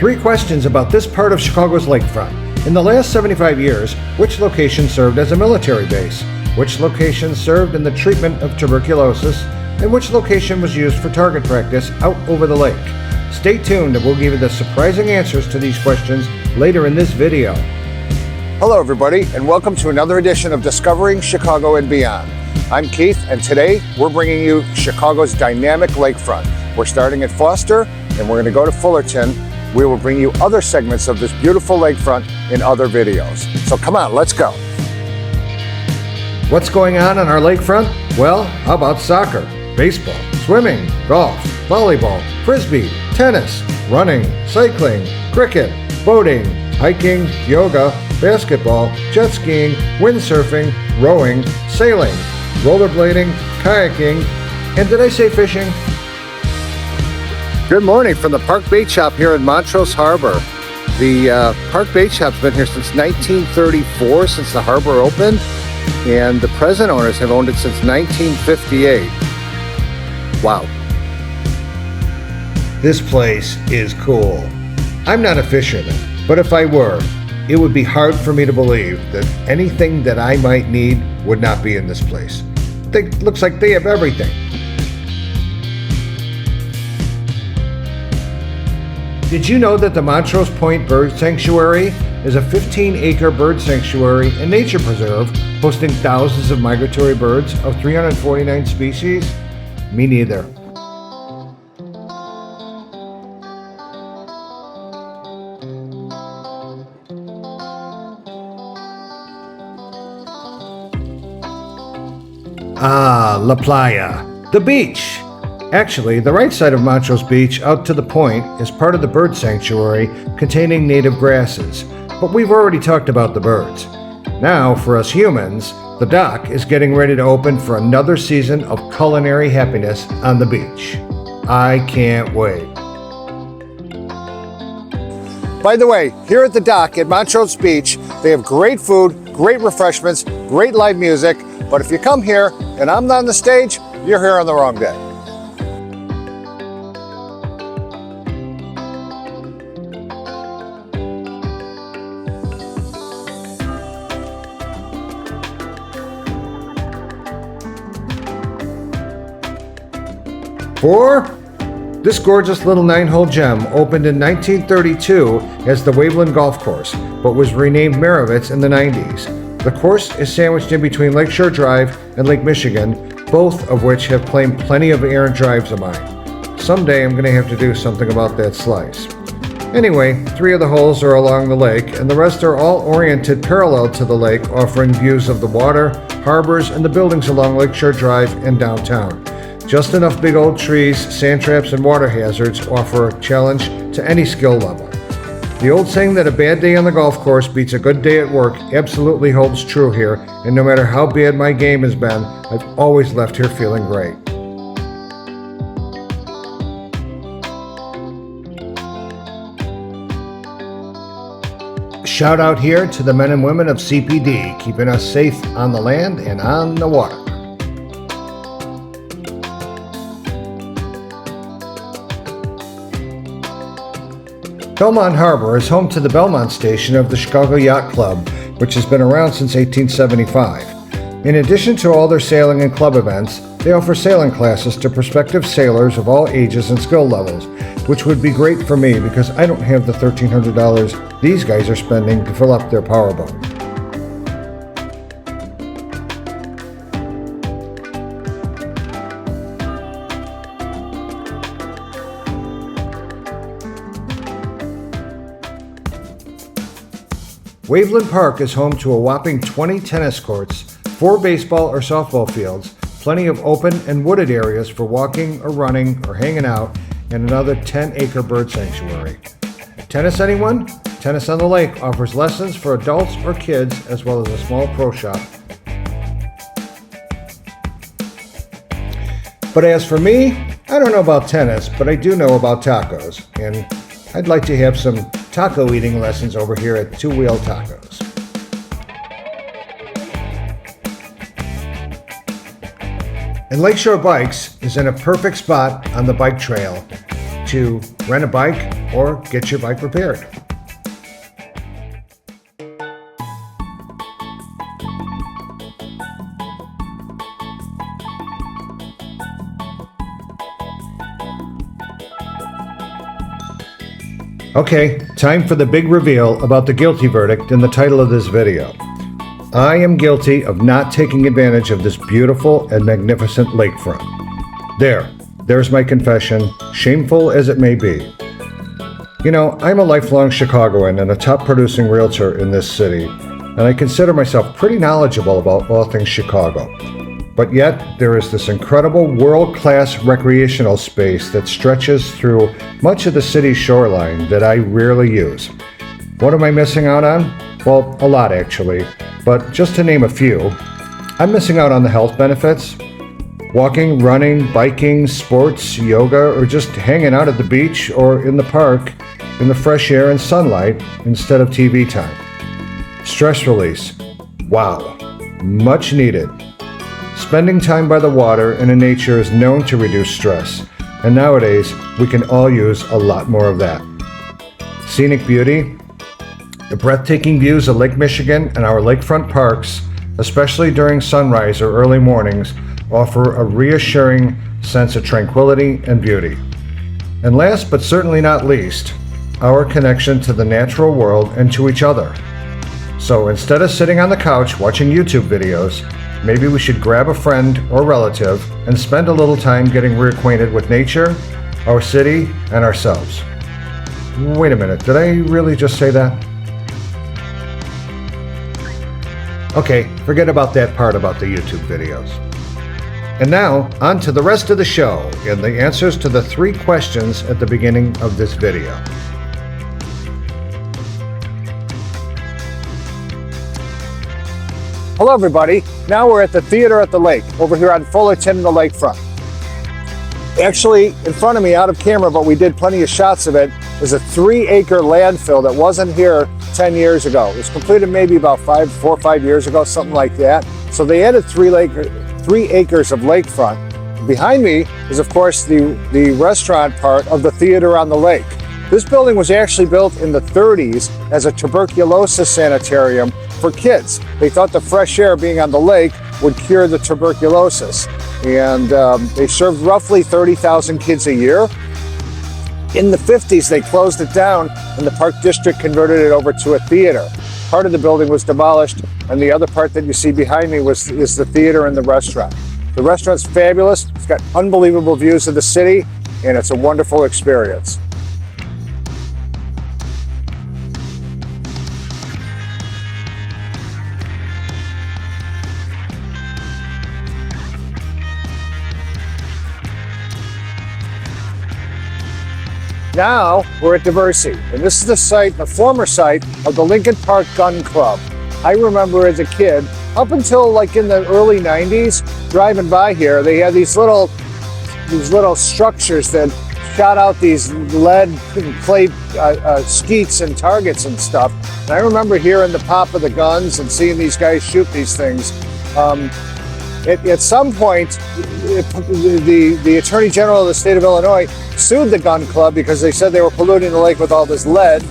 3 questions about this part of Chicago's lakefront. In the last 75 years, which location served as a military base? Which location served in the treatment of tuberculosis? And which location was used for target practice out over the lake? Stay tuned and we'll give you the surprising answers to these questions later in this video. Hello everybody, and welcome to another edition of Discovering Chicago and Beyond. I'm Keith, and today we're bringing you Chicago's dynamic lakefront. We're starting at Foster, and we're going to go to Fullerton. We will bring you other segments of this beautiful lakefront in other videos. So come on, let's go. What's going on our lakefront? Well, how about soccer, baseball, swimming, golf, volleyball, frisbee, tennis, running, cycling, cricket, boating, hiking, yoga, basketball, jet skiing, windsurfing, rowing, sailing, rollerblading, kayaking, and did I say fishing? Good morning from the Park Bait Shop here in Montrose Harbor. The Park Bait Shop's been here since 1934, since the harbor opened, and the present owners have owned it since 1958. Wow. This place is cool. I'm not a fisherman, but if I were, it would be hard for me to believe that anything that I might need would not be in this place. It looks like they have everything. Did you know that the Montrose Point Bird Sanctuary is a 15-acre bird sanctuary and nature preserve hosting thousands of migratory birds of 349 species? Me neither. La Playa, the beach. Actually, the right side of Montrose Beach out to the point is part of the bird sanctuary containing native grasses, but we've already talked about the birds. Now, for us humans, the dock is getting ready to open for another season of culinary happiness on the beach. I can't wait. By the way, here at the dock at Montrose Beach, they have great food, great refreshments, great live music, but if you come here and I'm not on the stage, you're here on the wrong day. This gorgeous little 9-hole gem opened in 1932 as the Waveland Golf Course, but was renamed Marovitz in the 90s. The course is sandwiched in between Lakeshore Drive and Lake Michigan, both of which have claimed plenty of errant drives of mine. Someday I'm going to have to do something about that slice. Anyway, 3 of the holes are along the lake, and the rest are all oriented parallel to the lake, offering views of the water, harbors, and the buildings along Lakeshore Drive and downtown. Just enough big old trees, sand traps, and water hazards offer a challenge to any skill level. The old saying that a bad day on the golf course beats a good day at work absolutely holds true here, and no matter how bad my game has been, I've always left here feeling great. Shout out here to the men and women of CPD, keeping us safe on the land and on the water. Belmont Harbor is home to the Belmont Station of the Chicago Yacht Club, which has been around since 1875. In addition to all their sailing and club events, they offer sailing classes to prospective sailors of all ages and skill levels, which would be great for me because I don't have the $1,300 these guys are spending to fill up their powerboat. Waveland Park is home to a whopping 20 tennis courts, 4 baseball or softball fields, plenty of open and wooded areas for walking or running or hanging out, and another 10-acre bird sanctuary. Tennis, anyone? Tennis on the Lake offers lessons for adults or kids, as well as a small pro shop. But as for me, I don't know about tennis, but I do know about tacos, and I'd like to have some taco eating lessons over here at Two Wheel Tacos. And Lakeshore Bikes is in a perfect spot on the bike trail. to rent a bike or get your bike repaired. Okay, time for the big reveal about the guilty verdict in the title of this video. I am guilty of not taking advantage of this beautiful and magnificent lakefront. There's my confession, shameful as it may be. You know, I'm a lifelong Chicagoan and a top producing realtor in this city, and I consider myself pretty knowledgeable about all things Chicago. But yet, there is this incredible world-class recreational space that stretches through much of the city's shoreline that I rarely use. What am I missing out on? Well, a lot actually, but just to name a few, I'm missing out on the health benefits. Walking, running, biking, sports, yoga, or just hanging out at the beach or in the park in the fresh air and sunlight instead of TV time. Stress release. Wow, much needed. Spending time by the water and in nature is known to reduce stress, and nowadays we can all use a lot more of that. Scenic beauty. The breathtaking views of Lake Michigan and our lakefront parks, especially during sunrise or early mornings, offer a reassuring sense of tranquility and beauty. And last but certainly not least, our connection to the natural world and to each other. So instead of sitting on the couch watching YouTube videos, maybe we should grab a friend or relative and spend a little time getting reacquainted with nature, our city, and ourselves. Wait a minute, did I really just say that? Okay, forget about that part about the YouTube videos. And now, on to the rest of the show and the answers to the 3 questions at the beginning of this video. Hello everybody, now we're at the Theater at the Lake, over here on Fullerton and the Lakefront. Actually, in front of me, out of camera, but we did plenty of shots of it, is a 3-acre landfill that wasn't here 10 years ago. It was completed maybe about 4 or 5 years ago, something like that. So they added 3 acres of lakefront. Behind me is, of course, the restaurant part of the Theater on the Lake. This building was actually built in the 30s as a tuberculosis sanitarium for kids. They thought the fresh air being on the lake would cure the tuberculosis. And they served roughly 30,000 kids a year. In the 50s, they closed it down and the Park District converted it over to a theater. Part of the building was demolished, and the other part that you see behind me is the theater and the restaurant. The restaurant's fabulous. It's got unbelievable views of the city, and it's a wonderful experience. Now we're at Diversey, and this is the former site of the Lincoln Park Gun Club. I remember as a kid, up until like in the early 90s, driving by here, they had these little structures that shot out these lead plate skeets and targets and stuff. And I remember hearing the pop of the guns and seeing these guys shoot these things. At some point, the Attorney General of the state of Illinois sued the gun club because they said they were polluting the lake with all this lead.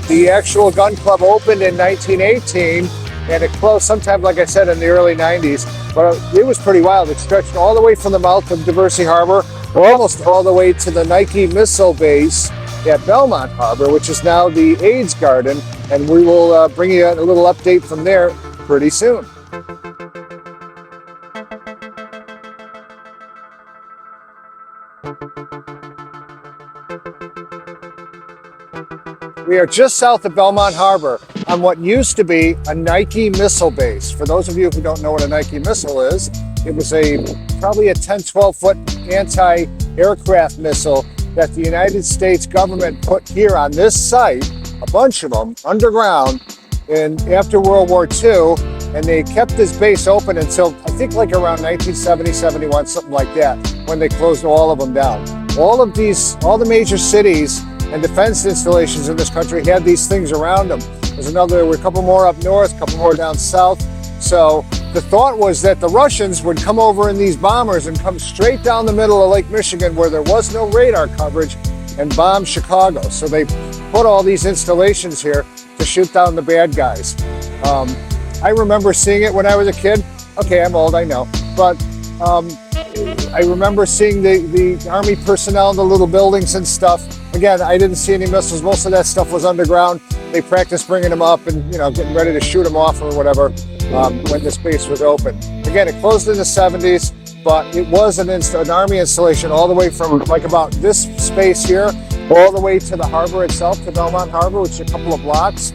The actual gun club opened in 1918, and it closed sometime, like I said, in the early 90s. But it was pretty wild. It stretched all the way from the mouth of Montrose Harbor, almost all the way to the Nike missile base at Montrose Harbor, which is now the AIDS Garden. And we will bring you a little update from there pretty soon. We are just south of Montrose Harbor on what used to be a Nike missile base. For those of you who don't know what a Nike missile is, it was probably a 10, 12-foot anti-aircraft missile that the United States government put here on this site, a bunch of them underground, after World War II, and they kept this base open until I think like around 1970, 71, something like that, when they closed all of them down. All the major cities and defense installations in this country had these things around them. There were a couple more up north, a couple more down south. So the thought was that the Russians would come over in these bombers and come straight down the middle of Lake Michigan where there was no radar coverage and bomb Chicago. So they put all these installations here to shoot down the bad guys. I remember seeing it when I was a kid. Okay, I'm old, I know. But I remember seeing the Army personnel in the little buildings and stuff. Again, I didn't see any missiles. Most of that stuff was underground. They practiced bringing them up and, getting ready to shoot them off or whatever when this base was open. Again, it closed in the 70s, but it was an Army installation all the way from like about this space here, all the way to the harbor itself, to Belmont Harbor, which is a couple of blocks.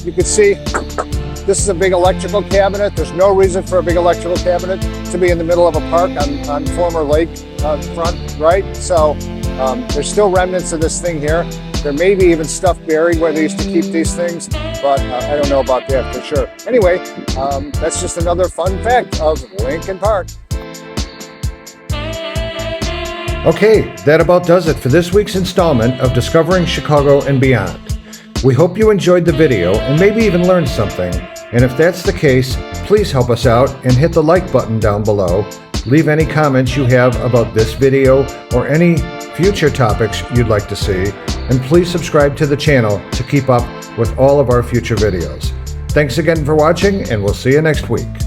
You can see this is a big electrical cabinet. There's no reason for a big electrical cabinet to be in the middle of a park on former lake front, right? So there's still remnants of this thing here. There may be even stuff buried where they used to keep these things, but I don't know about that for sure. Anyway, that's just another fun fact of Lincoln Park. Okay, that about does it for this week's installment of Discovering Chicago and Beyond. We hope you enjoyed the video and maybe even learned something. And if that's the case, please help us out and hit the like button down below. Leave any comments you have about this video or any future topics you'd like to see. And please subscribe to the channel to keep up with all of our future videos. Thanks again for watching, and we'll see you next week.